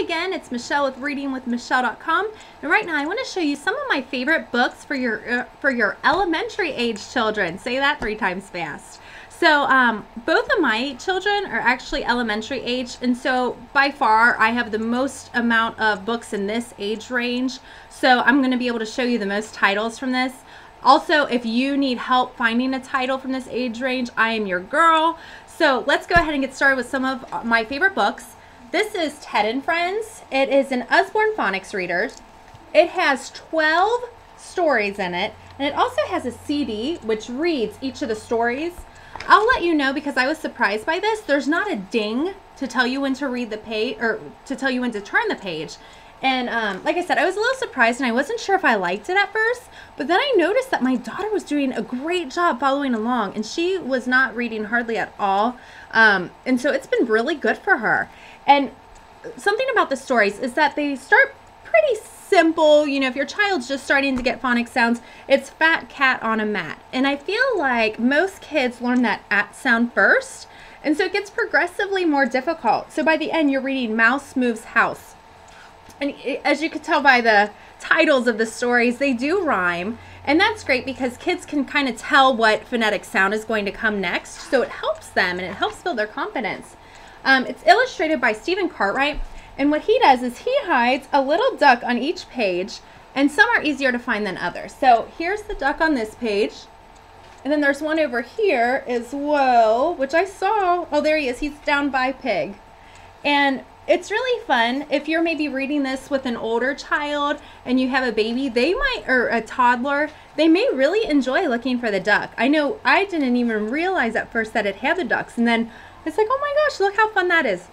again, it's Michelle with ReadingWithMichelle.com, and right now I want to show you some of my favorite books for your elementary age children. Say that 3 times fast. So both of my children are actually elementary age, and so by far I have the most amount of books in this age range. So I'm going to be able to show you the most titles from this. Also, if you need help finding a title from this age range, I am your girl. So let's go ahead and get started with some of my favorite books. This is Ted and Friends. It is an Usborne Phonics reader. It has 12 stories in it, and it also has a CD which reads each of the stories. I'll let you know, because I was surprised by this, there's not a ding to tell you when to read the page, or to tell you when to turn the page. And like I said, I was a little surprised, and I wasn't sure if I liked it at first, but then I noticed that my daughter was doing a great job following along, and she was not reading hardly at all. And so it's been really good for her. And something about the stories is that they start pretty simple. You know, if your child's just starting to get phonics sounds, it's fat cat on a mat. And I feel like most kids learn that at sound first, and so it gets progressively more difficult. So by the end, you're reading Mouse Moves House. And as you could tell by the titles of the stories, they do rhyme. And that's great because kids can kind of tell what phonetic sound is going to come next. So it helps them, and it helps build their confidence. It's illustrated by Stephen Cartwright, and what he does is he hides a little duck on each page, and some are easier to find than others. So here's the duck on this page, and then there's one over here as well, which I saw. Oh, there he is. He's down by Pig. And it's really fun if you're maybe reading this with an older child and you have a baby, they might, or a toddler, they may really enjoy looking for the duck. I know I didn't even realize at first that it had the ducks, and then it's like, oh my gosh, look how fun that is.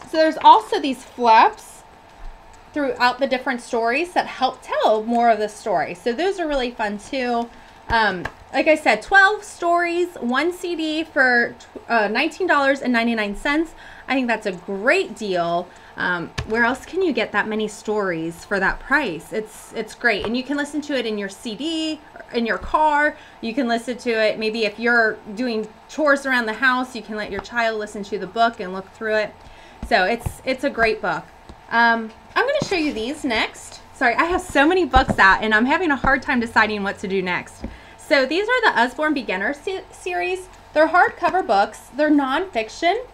So there's also these flaps throughout the different stories that help tell more of the story. So those are really fun too. Like I said, 12 stories, 1 CD for $19.99. I think that's a great deal. Where else can you get that many stories for that price? It's great. And you can listen to it in your CD, in your car. You can listen to it maybe if you're doing chores around the house. You can let your child listen to the book and look through it. So it's a great book. I'm going to show you these next. Sorry, I have so many books out, and I'm having a hard time deciding what to do next. So these are the Usborne Beginner series. They're hardcover books. They're nonfiction,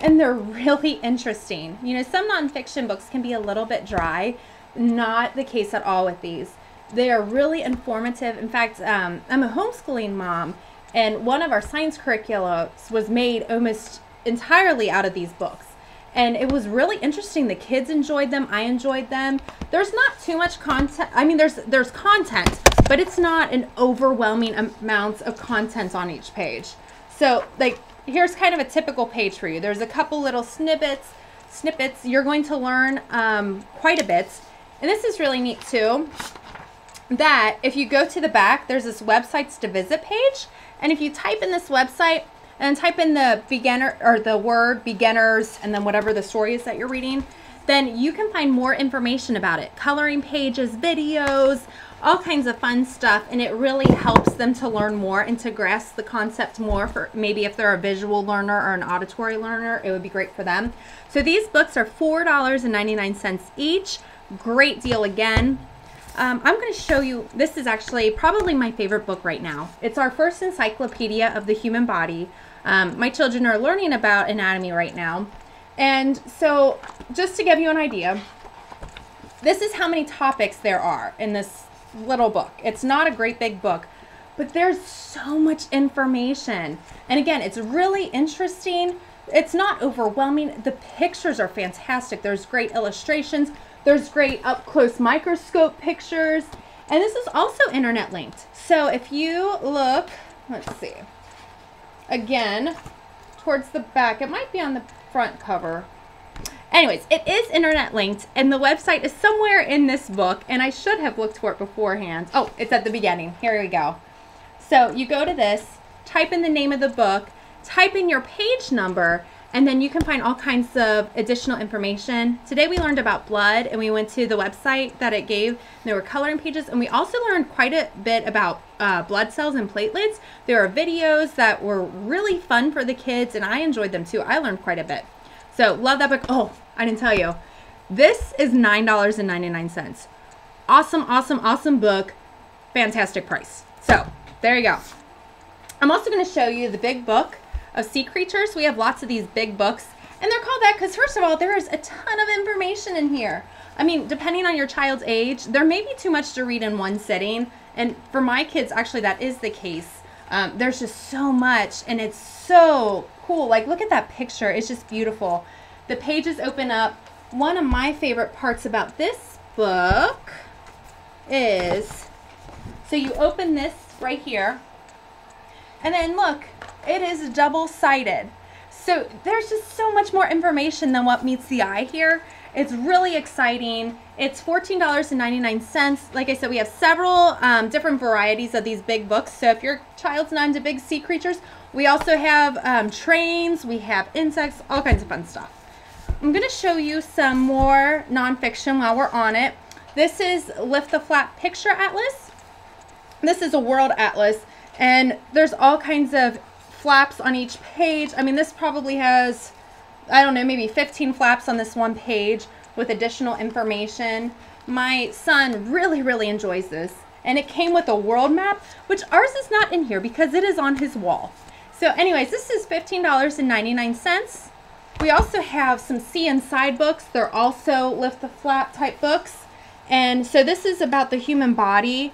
and they're really interesting. You know, some nonfiction books can be a little bit dry. Not the case at all with these. They are really informative. In fact, I'm a homeschooling mom, and one of our science curriculums was made almost entirely out of these books. And it was really interesting. The kids enjoyed them. I enjoyed them. There's not too much content. I mean, there's content, but it's not an overwhelming amount of content on each page. So, like, here's kind of a typical page for you. There's a couple little snippets. You're going to learn quite a bit. And this is really neat too, that if you go to the back, there's this websites to visit page. And if you type in this website and type in the beginner, or the word beginners, and then whatever the story is that you're reading, then you can find more information about it. Coloring pages, videos, all kinds of fun stuff, and it really helps them to learn more and to grasp the concept more. For maybe if they're a visual learner or an auditory learner, it would be great for them. So these books are $4.99 each. Great deal again. I'm going to show you, this is actually probably my favorite book right now. It's our first encyclopedia of the human body. My children are learning about anatomy right now. And so just to give you an idea, this is how many topics there are in this little book. It's not a great big book, but there's so much information. And again, it's really interesting. It's not overwhelming. The pictures are fantastic. There's great illustrations. There's great up-close microscope pictures. And this is also internet linked. So if you look, let's see, again, towards the back, it might be on the front cover. Anyways, it is internet linked, and the website is somewhere in this book, and I should have looked for it beforehand. Oh, it's at the beginning. Here we go. So you go to this, type in the name of the book, type in your page number, and then you can find all kinds of additional information. Today we learned about blood, and we went to the website that it gave. There were coloring pages, and we also learned quite a bit about blood cells and platelets. There are videos that were really fun for the kids, and I enjoyed them too. I learned quite a bit. So love that book. Oh, I didn't tell you. This is $9.99. Awesome, awesome, awesome book. Fantastic price. So there you go. I'm also going to show you the big book of sea creatures. We have lots of these big books, and they're called that because, first of all, there is a ton of information in here. I mean, depending on your child's age, there may be too much to read in one sitting. And for my kids, actually, that is the case. There's just so much, and it's so cool. Like, look at that picture. It's just beautiful. The pages open up. One of my favorite parts about this book is, so you open this right here, and then look, it is double-sided. So there's just so much more information than what meets the eye here. It's really exciting. It's $14.99. Like I said, we have several different varieties of these big books. So if your child's not into big sea creatures, we also have trains, we have insects, all kinds of fun stuff. I'm going to show you some more nonfiction while we're on it. This is Lift the Flap Picture Atlas. This is a world atlas, and there's all kinds of flaps on each page. I mean, this probably has, I don't know, maybe 15 flaps on this one page with additional information. My son really, really enjoys this. And it came with a world map, which ours is not in here because it is on his wall. So anyways, this is $15.99. We also have some See Inside books. They're also Lift the Flap type books. And so this is about the human body.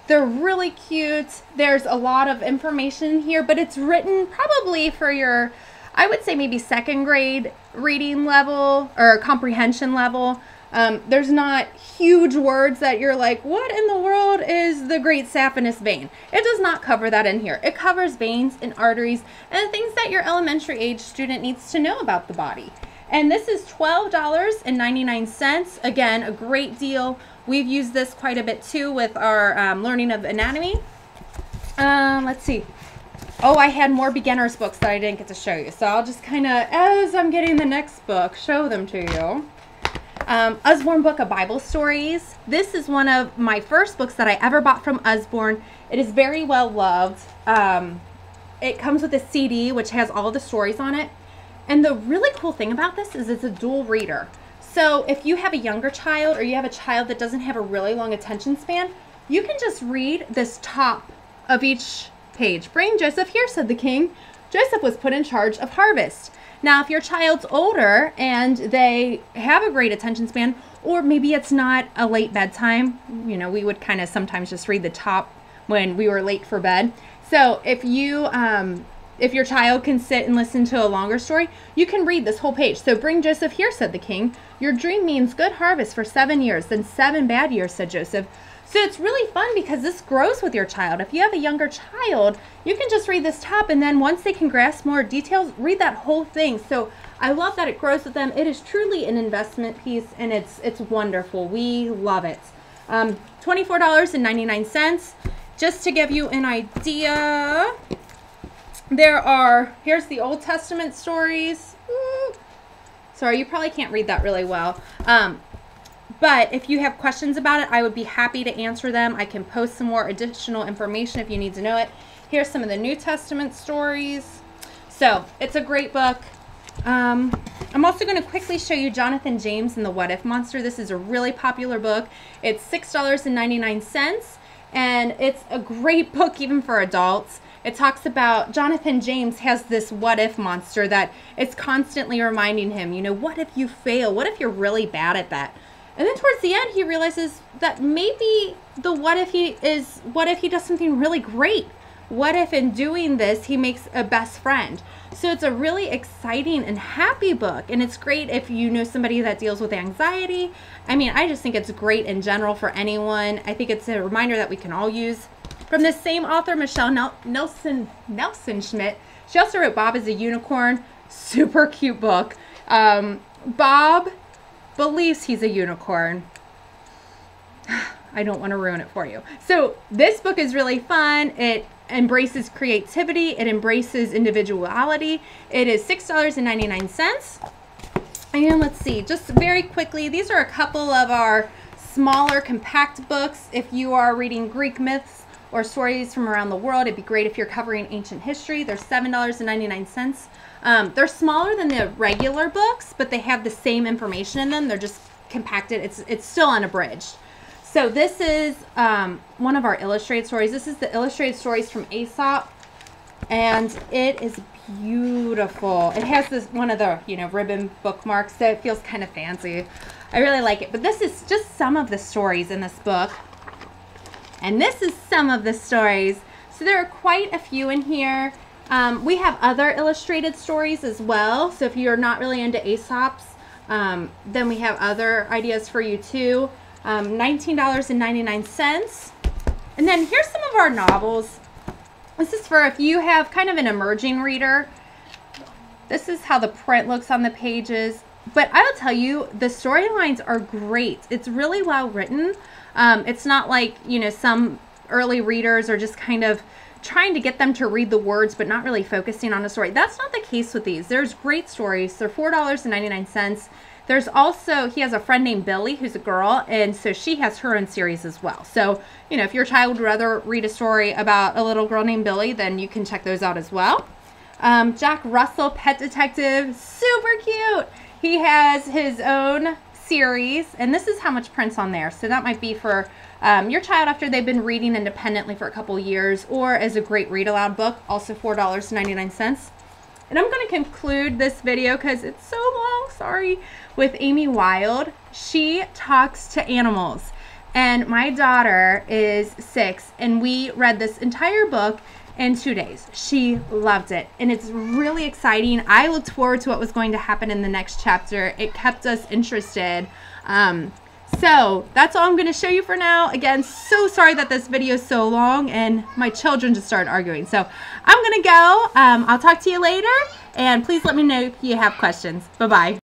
They're really cute. There's a lot of information here, but it's written probably for your, I would say maybe second grade reading level or comprehension level. There's not huge words that you're like, what in the world is the great saphenous vein? It does not cover that in here. It covers veins and arteries and things that your elementary age student needs to know about the body. And this is $12.99. Again, a great deal. We've used this quite a bit too with our learning of anatomy. Let's see. Oh, I had more beginners books that I didn't get to show you. So I'll just kind of, as I'm getting the next book, show them to you. Usborne Book of Bible Stories. This is one of my first books that I ever bought from Usborne. It is very well loved. It comes with a CD, which has all the stories on it. And the really cool thing about this is it's a dual reader. So if you have a younger child or you have a child that doesn't have a really long attention span, you can just read this top of each page. Bring Joseph here, said the king. Joseph was put in charge of harvest. Now, if your child's older and they have a great attention span, or maybe it's not a late bedtime, you know, we would kind of sometimes just read the top when we were late for bed. So if you, if your child can sit and listen to a longer story, you can read this whole page. So bring Joseph here, said the king. Your dream means good harvest for 7 years, then 7 bad years, said Joseph. So it's really fun because this grows with your child. If you have a younger child, you can just read this top, and then once they can grasp more details, read that whole thing. So I love that it grows with them. It is truly an investment piece, and it's wonderful. We love it. $24.99. Just to give you an idea, there are, here's the Old Testament stories. Sorry, you probably can't read that really well. But if you have questions about it, I would be happy to answer them. I can post some more additional information if you need to know it. Here's some of the New Testament stories. So it's a great book. I'm also going to quickly show you Jonathan James and the What If Monster. This is a really popular book. It's $6.99, and it's a great book even for adults. It talks about Jonathan James has this what if monster that it's constantly reminding him, you know, what if you fail? What if you're really bad at that? And then towards the end, he realizes that maybe the what if he does something really great? What if in doing this, he makes a best friend? So it's a really exciting and happy book. And it's great if you know somebody that deals with anxiety. I mean, I just think it's great in general for anyone. I think it's a reminder that we can all use. From the same author, Michelle Nelson Schmidt. She also wrote Bob is a Unicorn. Super cute book. Bob believes he's a unicorn. I don't want to ruin it for you. So this book is really fun. It embraces creativity. It embraces individuality. It is $6.99. And let's see, just very quickly, these are a couple of our smaller compact books. If you are reading Greek myths or stories from around the world, it'd be great if you're covering ancient history. They're $7.99. They're smaller than the regular books, but they have the same information in them. They're just compacted. It's still unabridged. So this is one of our illustrated stories. This is the illustrated stories from Aesop, and it is beautiful. It has this one of the ribbon bookmarks, so it feels kind of fancy. I really like it. But this is just some of the stories in this book, and this is some of the stories. So there are quite a few in here. We have other illustrated stories as well. So if you're not really into Aesop's, then we have other ideas for you too. $19.99. And then here's some of our novels. This is for if you have kind of an emerging reader. This is how the print looks on the pages. But I will tell you, the storylines are great. It's really well written. It's not like, some early readers are just kind of trying to get them to read the words but not really focusing on a story. That's not the case with these. There's great stories. They're $4.99. There's also, he has a friend named Billy who's a girl, and so she has her own series as well. So, if your child would rather read a story about a little girl named Billy, then you can check those out as well. Jack Russell, Pet Detective, super cute. He has his own series, and this is how much print's on there. So that might be for your child after they've been reading independently for a couple years, or as a great read aloud book, also $4.99. And I'm going to conclude this video because it's so long, sorry, with Amy Wild. She talks to animals. And my daughter is 6, and we read this entire book in 2 days. She loved it, and it's really exciting. I looked forward to what was going to happen in the next chapter. It kept us interested. So that's all I'm going to show you for now. Again, so sorry that this video is so long, and my children just started arguing. So I'm going to go. I'll talk to you later, and please let me know if you have questions. Bye-bye.